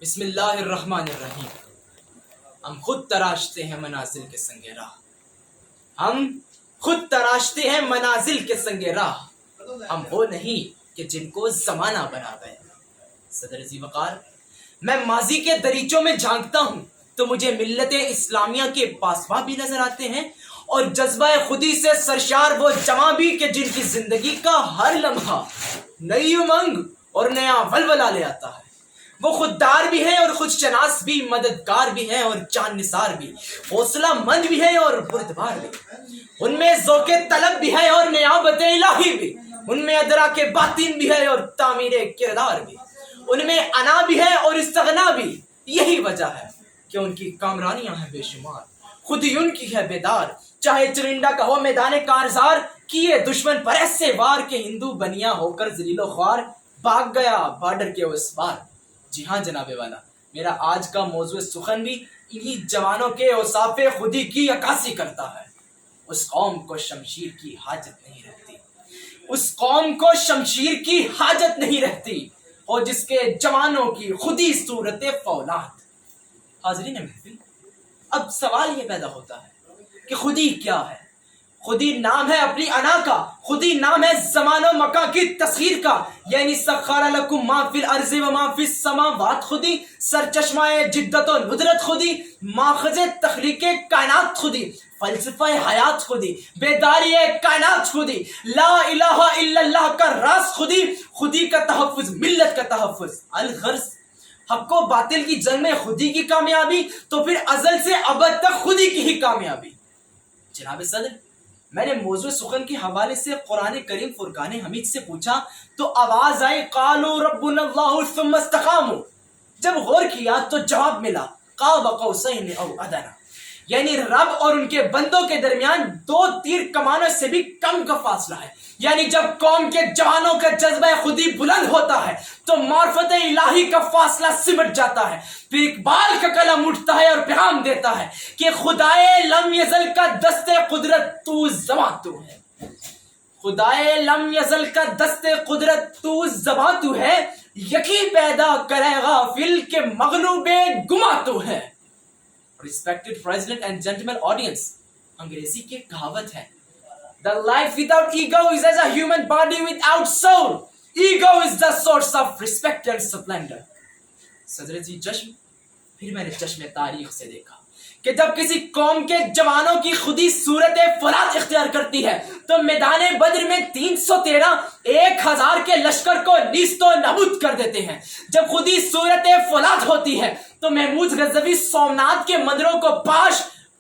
بسم اللہ الرحمن الرحیم۔ ہم خود تراشتے ہیں منازل کے سنگ راہ، ہم خود تراشتے ہیں منازل کے سنگ راہ، ہم وہ نہیں کہ جن کو زمانہ بنا گئے۔ صدر ذی وقار، میں ماضی کے دریچوں میں جھانکتا ہوں تو مجھے ملت اسلامیہ کے پاسباں بھی نظر آتے ہیں اور جذبہ خودی سے سرشار وہ جماں بھی کہ جن کی زندگی کا ہر لمحہ نئی امنگ اور نیا ولولہ لے آتا ہے۔ وہ خوددار بھی ہیں اور خود شناس بھی، مددگار بھی ہیں اور جان نثار بھی، حوصلہ مند بھی ہیں اور بردبار بھی۔ ان میں ذوق طلب بھی ہے اور نیابت الہی بھی، ان میں ادراک باطن بھی ہے اور تعمیر کردار بھی، ان میں انا بھی ہے اور استغنا بھی۔ یہی وجہ ہے کہ ان کی کامرانیاں ہیں بے شمار، خود ہی ان کی ہے بیدار۔ چاہے چرندہ کا ہو میدان کارزار، کیے دشمن پر ایسے وار کہ ہندو بنیا ہو کر ذلیل و خوار، بھاگ گیا بارڈر کے اس پار۔ جی ہاں جناب والا، میرا آج کا موضوع سخن بھی انہی جوانوں کے اوصاف خودی کی عکاسی کرتا ہے۔ اس قوم کو شمشیر کی حاجت نہیں رہتی، اس قوم کو شمشیر کی حاجت نہیں رہتی، اور جس کے جوانوں کی خودی صورت فولاد۔ حاضرین محفل، اب سوال یہ پیدا ہوتا ہے کہ خودی کیا ہے؟ خودی نام ہے اپنی انا کا، خودی نام ہے زمان و مکان کی تسخیر کا، یعنی سخر لکم ما فی الارض و ما فی السماوات خودی، سرچشمہ جدت و ندرت خودی، ماخذ تخلیق کائنات خودی، فلسفہ حیات خودی، بیداری کائنات خودی، لا الہ الا اللہ کا راز خودی، خودی کا تحفظ، ملت کا تحفظ۔ الغرض حق و باطل کی جنگ میں خودی کی کامیابی تو پھر ازل سے ابد تک خودی کی ہی کامیابی۔ جناب صدر، میں نے موضوع سخن کے حوالے سے قرآن کریم فرقان حمید سے پوچھا تو آواز آئی قالوا ربنا اللہ ثم استقاموا۔ جب غور کیا تو جواب ملا قاب قوسین او ادنی، یعنی رب اور ان کے بندوں کے درمیان 2 تیر کمانوں سے بھی کم کا فاصلہ ہے۔ یعنی جب قوم کے جوانوں کا جذبہ خودی بلند ہوتا ہے تو معرفت الہی کا فاصلہ سمٹ جاتا ہے، پھر اقبال کا قلم اٹھتا ہے اور پیغام دیتا ہے کہ خدائے لم یزل کا دست قدرت تو زباں تو ہے، خدائے لم یزل کا دست قدرت تو زباں تو ہے، یقین پیدا کرے غافل کے مغلوب گما تو ہے۔ Respected President and gentlemen audience، انگریزی کی کہاوت ہے The life without ego is as a human body without soul. Ego is the source of respect and splendor. صدر جی جشن، پھر میں نے چشم تاریخ سے دیکھا کہ جب کسی قوم کے جوانوں کی خودی صورت فولاد اختیار کرتی ہے تو میدان بدر میں 313 1000 کے لشکر کو نیست و نابود کر دیتے ہیں۔ جب خودی صورت فولاد ہوتی ہے تو محمود غزنوی سومنات کے مندروں کو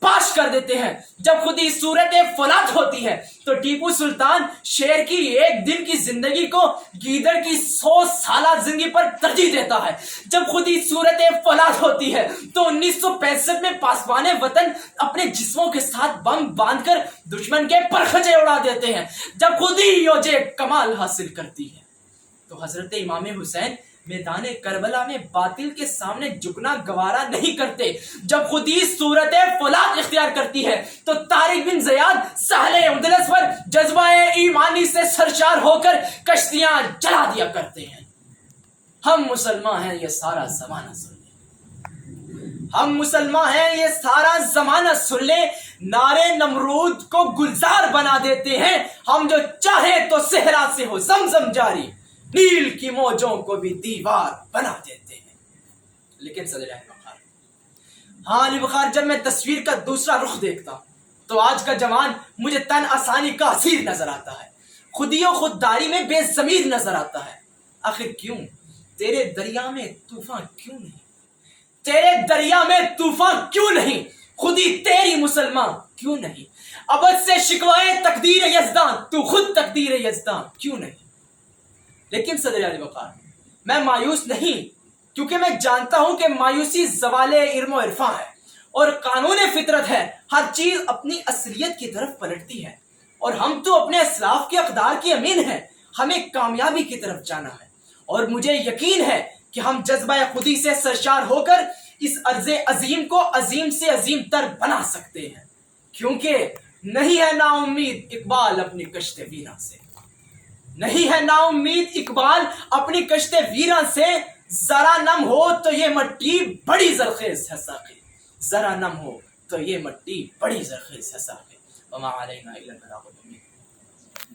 پاش کر دیتے ہیں۔ جب خودی صورت فولاد ہوتی ہے تو ٹیپو سلطان شیر کی 1 دن کی زندگی کو گیدڑ کی 100 سالہ زندگی پر ترجیح دیتا ہے۔ جب خودی صورت فولاد ہوتی ہے تو 1965 میں پاسبان وطن اپنے جسموں کے ساتھ بم باندھ کر دشمن کے پرخچے اڑا دیتے ہیں۔ جب خودی یوجے کمال حاصل کرتی ہے تو حضرت امام حسین میدان کربلا میں باطل کے سامنے جھکنا گوارا نہیں کرتے۔ جب خودی صورت فولاد اختیار کرتی ہے تو طارق بن زیاد ساحل اندلس پر جذبہ ایمانی سے سرشار ہو کر کشتیاں جلا دیا کرتے ہیں۔ ہم مسلمان ہیں یہ سارا زمانہ سن لیں، ہم مسلمان ہیں یہ سارا زمانہ سن لیں، نعرے نمرود کو گلزار بنا دیتے ہیں، ہم جو چاہیں تو صحرا سے ہو زمزم جاری، نیل کی موجوں کو بھی دیوار بنا دیتے ہیں۔ لیکن صدر علی بخار، جب میں تصویر کا دوسرا رخ دیکھتا ہوں تو آج کا جوان مجھے تن آسانی کا اسیر نظر آتا ہے، خودی و خودداری میں بے ضمیر نظر آتا ہے۔ آخر کیوں تیرے دریا میں طوفان کیوں نہیں، تیرے دریا میں طوفان کیوں نہیں، خودی تیری مسلمان کیوں نہیں، ابد سے شکوائے تقدیر یزدان، تو خود تقدیر یزدان کیوں نہیں۔ لیکن صدر علی وقار، میں مایوس نہیں، کیونکہ میں جانتا ہوں کہ مایوسی زوال علم و عرفاں ہے اور قانون فطرت ہے، ہر چیز اپنی اصلیت کی طرف پلٹتی ہے، اور ہم تو اپنے اسلاف کے اقدار کی امین ہیں، ہمیں کامیابی کی طرف جانا ہے، اور مجھے یقین ہے کہ ہم جذبہ خودی سے سرشار ہو کر اس عرض عظیم کو عظیم سے عظیم تر بنا سکتے ہیں، کیونکہ نہیں ہے نا امید اقبال اپنی کشت ویراں سے، نہیں ہے نا امید اقبال اپنی کشت ویراں سے، ذرا نم ہو تو یہ مٹی بڑی زرخیز ہے ساقی، ذرا نم ہو تو یہ مٹی بڑی زرخیز ہے ساقی۔ وما علینا الا البلاغ المبین۔